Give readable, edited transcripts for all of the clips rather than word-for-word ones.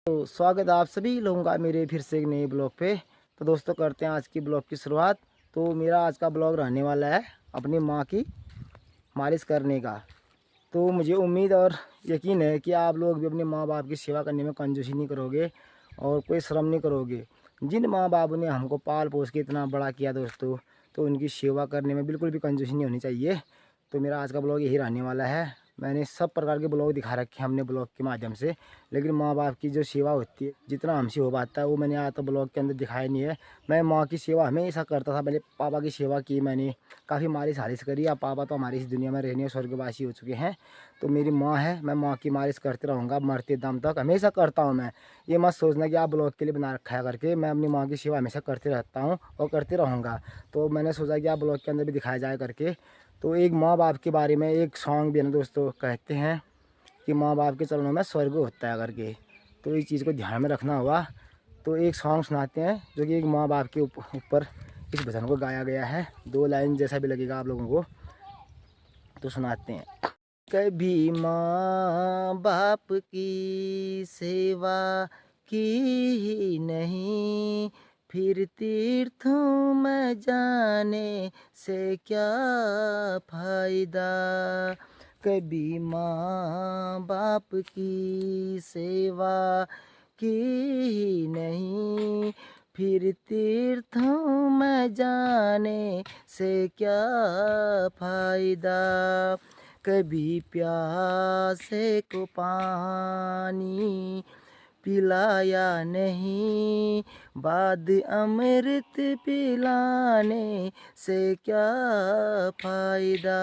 तो स्वागत है आप सभी लोगों का मेरे फिर से एक नए ब्लॉग पे। तो दोस्तों करते हैं आज की ब्लॉग की शुरुआत। तो मेरा आज का ब्लॉग रहने वाला है अपनी माँ की मालिश करने का। तो मुझे उम्मीद और यकीन है कि आप लोग भी अपने माँ बाप की सेवा करने में कंजूसी नहीं करोगे और कोई शर्म नहीं करोगे। जिन माँ बाप ने हमको पाल पोस के इतना बड़ा किया दोस्तों, तो उनकी सेवा करने में बिल्कुल भी कंजूसी नहीं होनी चाहिए। तो मेरा आज का ब्लॉग यही रहने वाला है। मैंने सब प्रकार के ब्लॉग दिखा रखे हैं हमने ब्लॉग के माध्यम से, लेकिन माँ बाप की जो सेवा होती है जितना हमसे हो पाता है वो मैंने आज तक ब्लॉग के अंदर दिखाया नहीं है। मैं माँ की सेवा हमेशा करता था। पहले पापा की सेवा की मैंने, काफ़ी मालिश हालिश करी। अब पापा तो हमारी इस दुनिया में रहने स्वर्गवासी हो चुके हैं। तो मेरी माँ है, मैं माँ की मालिश करते रहूँगा मरते दम तक, हमेशा करता हूँ मैं। ये मत सोचना कि आप ब्लॉग के लिए बना रखा है करके, मैं अपनी माँ की सेवा हमेशा करते रहता हूँ और करते रहूँगा। तो मैंने सोचा कि आप ब्लॉग के अंदर भी दिखाया जाए करके। तो एक माँ बाप के बारे में एक सॉन्ग भी है ना दोस्तों, कहते हैं कि माँ बाप के चरणों में स्वर्ग होता है करके। तो इस चीज़ को ध्यान में रखना होगा। तो एक सॉन्ग सुनाते हैं जो कि एक माँ बाप के ऊपर इस भजन को गाया गया है। 2 लाइन जैसा भी लगेगा आप लोगों को, तो सुनाते हैं। कभी माँ बाप की सेवा की ही नहीं, फिर तीर्थों में जाने से क्या फायदा। कभी माँ बाप की सेवा की ही नहीं, फिर तीर्थों में जाने से क्या फायदा। कभी प्यासे को पानी पिलाया नहीं, बाद अमृत पिलाने से क्या फायदा।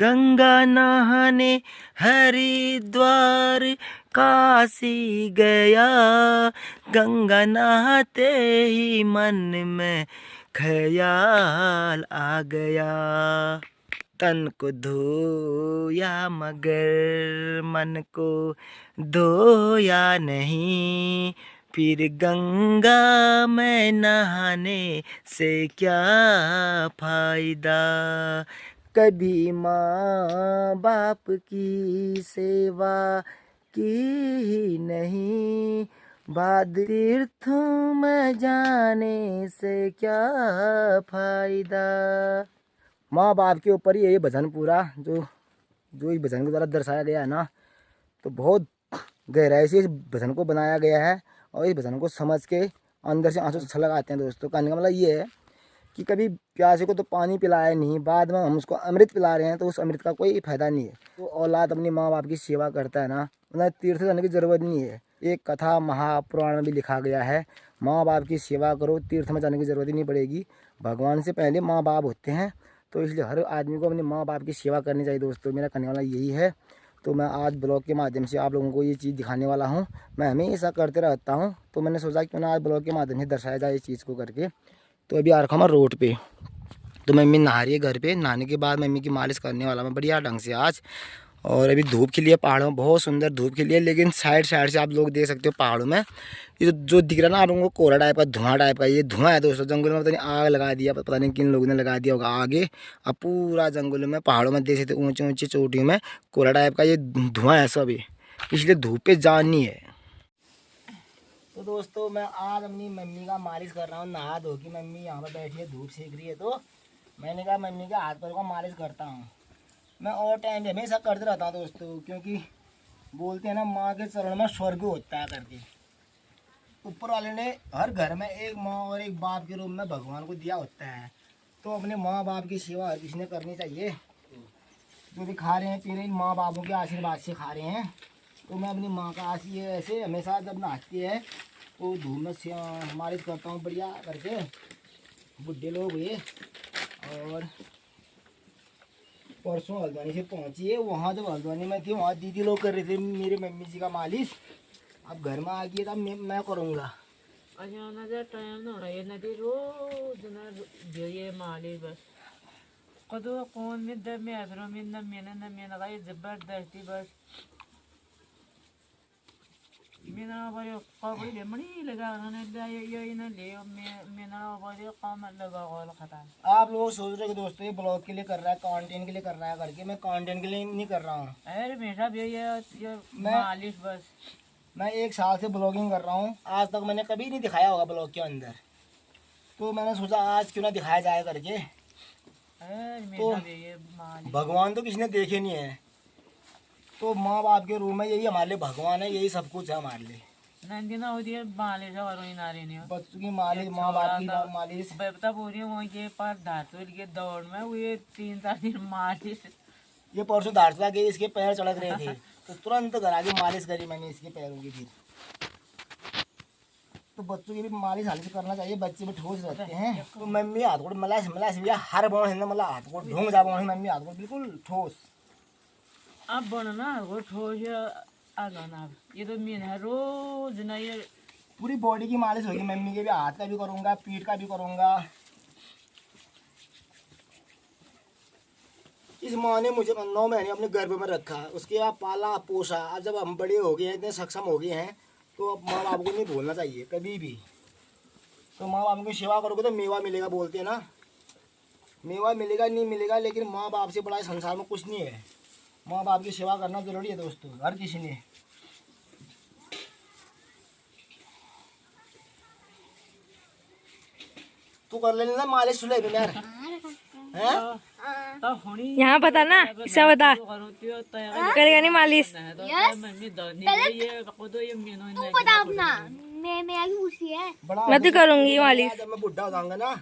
गंगा नहाने हरिद्वार काशी गया, गंगा नहाते ही मन में ख्याल आ गया। तन को धोया मगर मन को धोया नहीं, फिर गंगा में नहाने से क्या फायदा। कभी माँ बाप की सेवा की ही नहीं, बाद तीर्थों में जाने से क्या फायदा। माँ बाप के ऊपर ही ये भजन पूरा जो इस भजन के द्वारा दर्शाया गया है ना, तो बहुत गहराई से इस भजन को बनाया गया है। और इस भजन को समझ के अंदर से आंसू छलक आते हैं दोस्तों। कहने का मतलब ये है कि कभी प्यासे को तो पानी पिलाया नहीं, बाद में हम उसको अमृत पिला रहे हैं, तो उस अमृत का कोई फ़ायदा नहीं है। तो औलाद अपनी माँ बाप की सेवा करता है ना, उन्हें तीर्थ जाने की ज़रूरत नहीं है। एक कथा महापुराण में भी लिखा गया है, माँ बाप की सेवा करो, तीर्थ में जाने की ज़रूरत ही नहीं पड़ेगी। भगवान से पहले माँ बाप होते हैं। तो इसलिए हर आदमी को अपने माँ बाप की सेवा करनी चाहिए दोस्तों। मेरा कहने वाला यही है। तो मैं आज ब्लॉग के माध्यम से आप लोगों को ये चीज़ दिखाने वाला हूँ। मैं हमेशा करते रहता हूँ, तो मैंने सोचा क्यों ना आज ब्लॉग के माध्यम से दर्शाया जाए इस चीज़ को करके। तो अभी आ रखा मैं रोड पे। तो मम्मी नहा रही है घर पे। नहाने के बाद मम्मी की मालिश करने वाला मैं बढ़िया ढंग से आज। और अभी धूप खिली है पहाड़ों में, बहुत सुंदर धूप खिली है। लेकिन साइड साइड से आप लोग देख सकते हो पहाड़ों में ये जो दिख रहा है ना आप लोगों को, कोहरा टाइप का, धुआं टाइप का, ये धुआं है दोस्तों। जंगल में पता नहीं आग लगा दिया, पता नहीं किन लोगों ने लगा दिया होगा आगे। अब पूरा जंगलों में पहाड़ों में देख सकते ऊँचे ऊँचे चोटियों में कोहरा टाइप का ये धुआं है सब, इसलिए धूप पे जान नहीं है। तो दोस्तों मैं आज अपनी मम्मी का मालिश कर रहा हूँ। नहा धो की मम्मी यहाँ पर बैठी है, धूप सेक रही है। तो मैंने कहा मम्मी के हाथ पैर को मालिश करता हूँ। मैं और टाइम हमेशा करते रहता हूँ दोस्तों, क्योंकि बोलते हैं ना माँ के चरण में स्वर्ग होता है करके। ऊपर वाले ने हर घर में एक माँ और एक बाप के रूप में भगवान को दिया होता है। तो अपने माँ बाप की सेवा हर किसी ने करनी चाहिए। जो भी खा रहे हैं पी रहे हैं, माँ बापों के आशीर्वाद से खा रहे हैं। तो मैं अपनी माँ का आशीर्वाद ऐसे हमेशा जब नहाती है तो धूप में से मालिश करता हूँ बढ़िया करके। बुढ़े लोग हुए और परसों हल्द्वानी से पहुँची है। वहाँ जब हल्द्वानी में थी वहाँ दीदी लोग कर रहे थे मेरे मम्मी जी का मालिश। अब घर में आ गई तब मैं करूँगा। टाइम ना ये नदी रोज ना ये माली बस कदो कौन में दम में अदरो में न में गाय जबरदस्ती बस mina bari qabri le mani laga gane da ये ina ले mina bari काम लगा वाल खता आप लोग सोच रहे हो कि दोस्तों ये ब्लॉग के लिए कर रहा है, कंटेंट के लिए कर रहा है करके, मैं कंटेंट के लिए नहीं कर रहा हूँ। अरे मेरा भी ये मैं- मालिश बस मैं 1 साल से ब्लॉगिंग कर रहा हूँ, आज तक मैंने कभी नहीं दिखाया होगा ब्लॉग के अंदर, तो मैंने सोचा आज क्यों ना दिखाया जाए करके। अरे तो मेरा भी ये मालिश भगवान तो किसी ने देखे नहीं है, तो माँ बाप के रूम में यही हमारे लिए भगवान है, यही सब कुछ है हमारे लिए। नंदी ना होती है मालिश और वही नारी नहीं बच्चों की मालिश, माँ बाप की मालिश। बता पूरी वही के पर धातु के दौड़ में हुए 3-4 दिन मालिश ये परसों धारसा गई, इसके पैर चढ़क रहे थे तो तुरंत घर आके मालिश करी मैंने इसके पैरों की। फिर तो बच्चों की भी मालिश हालिश करना चाहिए, बच्चे भी ठोस रहते हैं। तो मम्मी हाथ को मलाई मलाई भैया हर बार है ना, मतलब हाथ को ढूंढ जा पाऊँ मम्मी हाथ को बिल्कुल ठोस। अब बनना वो ठोस आगा ना ये तो मीन है रोज ना ये पूरी बॉडी की मालिश होगी मम्मी के भी, हाथ का भी करूँगा, पीठ का भी करूँगा। इस माँ ने मुझे 9 महीने अपने गर्भ में रखा, उसके बाद पाला पोसा। अब जब हम बड़े हो गए हैं, इतने सक्षम हो गए हैं, तो अब माँ बाप को नहीं भूलना चाहिए कभी भी। तो माँ बाप की सेवा करोगे तो मेवा मिलेगा, बोलते हैं ना, मेवा मिलेगा नहीं मिलेगा, लेकिन माँ बाप से बड़ा संसार में कुछ नहीं है। माँ बाप की सेवा करना जरूरी है दोस्तों, हर किसी ने। तू कर लेना मालिश सुले यार, हैं? तो होनी यहाँ बता ना, इससे बता करेगा नहीं मालिश। मम्मी दनी ये खुद ये मीनो तू बता अपना, मैं भी पूछी है। बड़ा मैं तो करूंगी मालिश। जब मैं बुढ़ा हो जाऊंगा ना,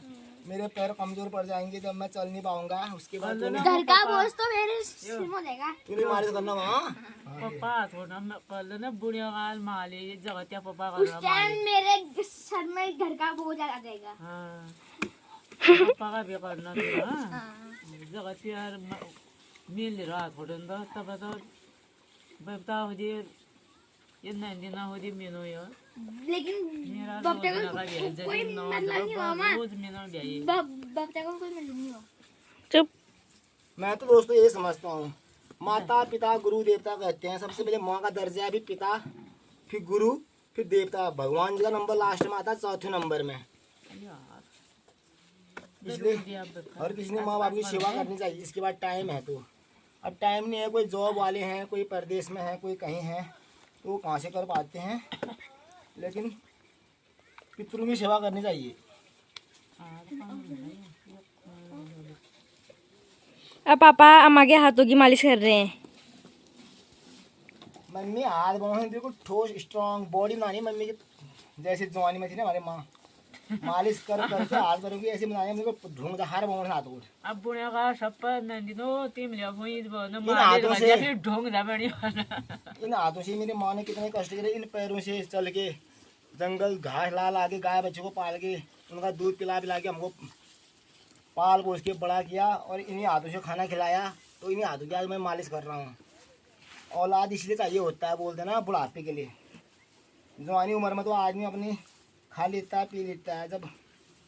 मेरे पैर कमजोर पड़ जाएंगे, जब मैं चल नहीं पाऊंगा, उसके बाद तूने घर का बोझ तो मेरे सिर में देगा। मालिश करना वहाँ। पापा थोड़ा मैं कल ना बुढ़िया काल माली जगह त्या पापा उस कर टाइम मेरे सर में घर का बोझ आ जाएगा। हाँ पापा का भी करना था जगह त्या मिल रहा थोड़ा ना तब तो बता हो जी ये नंदी ना हो जी मीनो यार लेकिन मेरा बाप का कोई कोई मतलब नहीं हुआ माँ। रोज मीनो भी बाप का कोई मतलब नहीं हुआ। चुप। मैं तो दोस्तों ये समझता हूँ, माता पिता गुरु देवता कहते हैं, सबसे पहले माँ का दर्जा है, फिर पिता, फिर गुरु, फिर देवता। भगवान जी का नंबर लास्ट में आता है, 4थे नंबर में। यार इसलिए हर किसी ने माँ बाप की सेवा करनी चाहिए। इसके बाद टाइम है, तो अब टाइम नहीं है, कोई जॉब वाले हैं, कोई परदेश में है, कोई कहीं है, तो वो कहाँ से कर पाते हैं, लेकिन पितरों की सेवा करनी चाहिए। अब पापा अम्मा के हाथों की मालिश कर रहे हैं। मम्मी हाथ बनाने बिल्कुल ठोस स्ट्रांग बॉडी बनानी मम्मी की, जैसे जवानी में थी ना हमारे माँ, मालिश कर करके हाथ करोगी ऐसे बनाने बिल्कुल ढूंढ जा हर बार हाथ उठ। अब बुढ़िया का सब नंदी नो तीन लिया वही न इन हाथों से फिर ढोंग जा बड़ी इन हाथों से मेरी माँ ने कितने कष्ट करे, इन पैरों से चल के जंगल घास ला ला के गाय बच्चों को पाल के उनका दूध पिला पिला के हमको पाल पोस के बड़ा किया, और इन्हीं हाथों से खाना खिलाया। तो इन्हीं हाथों की आज मैं मालिश कर रहा हूँ। औलाद इसलिए चाहिए होता है, बोलते हैं ना, बुढ़ापे के लिए। जवानी उम्र में तो आदमी अपनी खा लेता है, पी लेता है, जब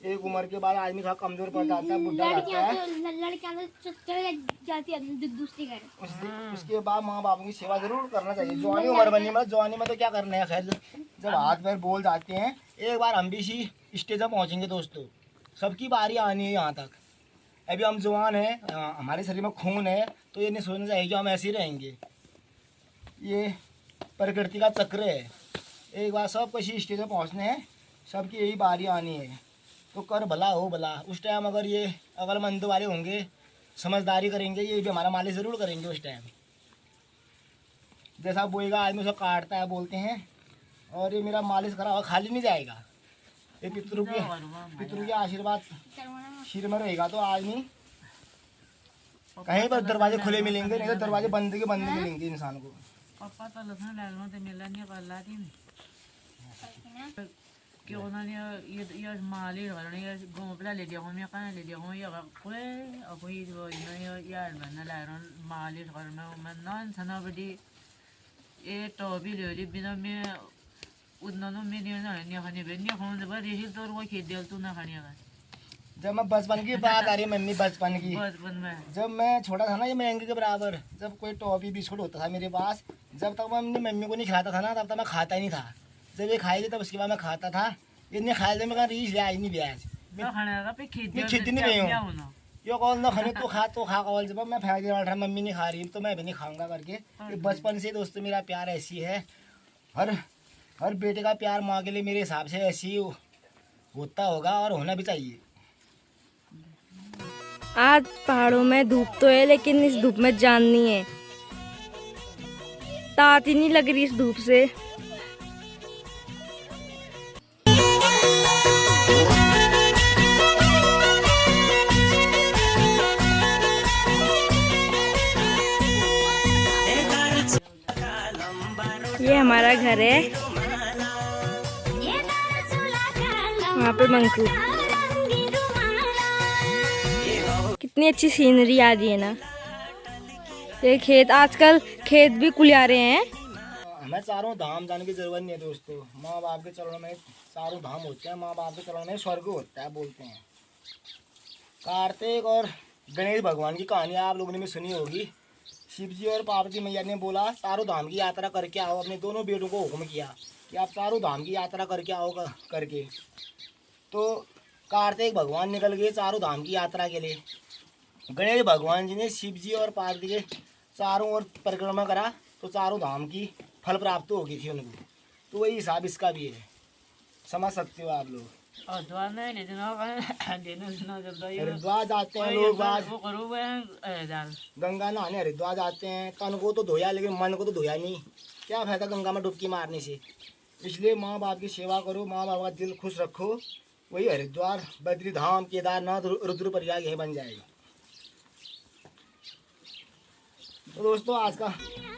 एक उम्र के बाद आदमी थोड़ा कमजोर पड़ जाता है, बुढ़ा जाता है, लड़कियां तो चले जाती है दूसरी घर। उसके बाद माँ बाप की सेवा जरूर करना चाहिए। जवानी उम्र बनने में, जवानी में तो क्या करना है, खैर जब हाथ पैर बोल जाते हैं, एक बार हम भी इसी स्टेज पर पहुँचेंगे दोस्तों, सबकी बारी आनी है यहाँ तक। अभी हम जवान हैं, हमारे शरीर में खून है, तो ये नहीं सोचना चाहिए कि हम ऐसे ही रहेंगे। ये प्रकृति का चक्र है, एक बार सब किसी स्टेज पर पहुँचने हैं, सबकी यही बारी आनी है। तो कर भला हो भला। उस टाइम अगर ये अकलमंद वाले होंगे, समझदारी करेंगे, ये भी हमारा मालिश ज़रूर करेंगे उस टाइम। जैसा बोएगा आदमी उसे काटता है, बोलते हैं, और ये मेरा मालिश करा हुआ खाली नहीं जाएगा। ये पितरों के आशीर्वाद सिर में रहेगा, तो आदमी कहीं पर दरवाजे खुले मिलेंगे, नहीं तो दरवाजे बंद के बंद मिलेंगे इंसान को। पापा तो लसन डालनो ते मिला नहीं कर ला थी कि उन्होंने ये माली करने ये गोपला ले दिया हूँ मैं कहाँ ले दिया हूँ ये कोई अब ये वो ये यार मैंने लाया माली करना मैं नॉन सना बड़ी ये तो भी ले ली बिना मैं उन्होंने मेरे ना नहीं खाने पे नहीं खाने पर ये तो वो खेत दिल तू ना खाने का। जब मैं बचपन की बात आ रही है मम्मी, बचपन की, बचपन में जब मैं छोटा था ना, ये महंगे के बराबर, जब कोई टॉफी बिस्कुट होता था मेरे पास, जब तक मैं अपनी मम्मी को नहीं खिलाता था ना, तब तक मैं खाता ही नहीं था। जब ये खाएगी तब उसके बाद मैं खाता था। इतने खाए थे मैं कहा रीस लिया नहीं ब्याज मैं खाने लगा पे खींच मैं खींच नहीं रही हूँ। क्या होना यो कॉल ना खाने तो खा कॉल जब मैं फेंक दिया बैठा मम्मी नहीं खा रही तो मैं भी नहीं खाऊंगा करके। ये बचपन से दोस्तों मेरा प्यार ऐसी है। हर बेटे का प्यार माँ के लिए मेरे हिसाब से ऐसी ही होता होगा और होना भी चाहिए। आज पहाड़ों में धूप तो है लेकिन इस धूप में जान नहीं है। तात ही नहीं लग रही इस धूप से। ये हमारा घर है, वहाँ पे मंकू। कितनी अच्छी सीनरी आ रही है ना। ये खेत, आजकल खेत भी कुलियारे हैं। हमें चारों धाम जाने की जरूरत नहीं है दोस्तों। माँ बाप के चरणों में चारों धाम होते हैं, माँ बाप के चरणों में स्वर्ग होता है बोलते हैं। कार्तिक और गणेश भगवान की कहानी आप लोगों ने भी सुनी होगी। शिव जी और पार्वती मैया ने बोला चारों धाम की यात्रा करके आओ। अपने दोनों बेटों को हुक्म किया कि आप चारों धाम की यात्रा करके आओ करके। तो कार्तिक भगवान निकल गए चारों धाम की यात्रा के लिए। गणेश भगवान जी ने शिव जी और पार्वती के चारों ओर परिक्रमा करा तो चारों धाम की फल प्राप्त हो गई थी उनको। तो वही हिसाब इसका भी है, समझ सकते हो आप लोग। और द्वार नहीं लेते ना जब हरिद्वार जाते हैं लोग आज वो करो गंगा नहाने, हरिद्वार जाते हैं। तन को तो धोया लेकिन मन को तो धोया नहीं। क्या फायदा गंगा में डुबकी मारने से। इसलिए माँ बाप की सेवा करो, माँ बाप का दिल खुश रखो। वही हरिद्वार, बद्रीधाम, केदारनाथ, रुद्रप्रयाग यही बन जाएगा। तो दोस्तों आज का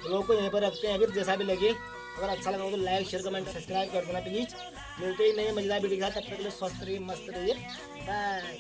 लोग को यहीं पर रखते हैं। अगर जैसा भी लगे, अगर अच्छा लगा तो लाइक शेयर कमेंट सब्सक्राइब कर देना प्लीज़। मिलते ही नए मजेदार वीडियो के साथ, तब तक के लिए स्वस्थ रहिए, मस्त रहिए, बाय।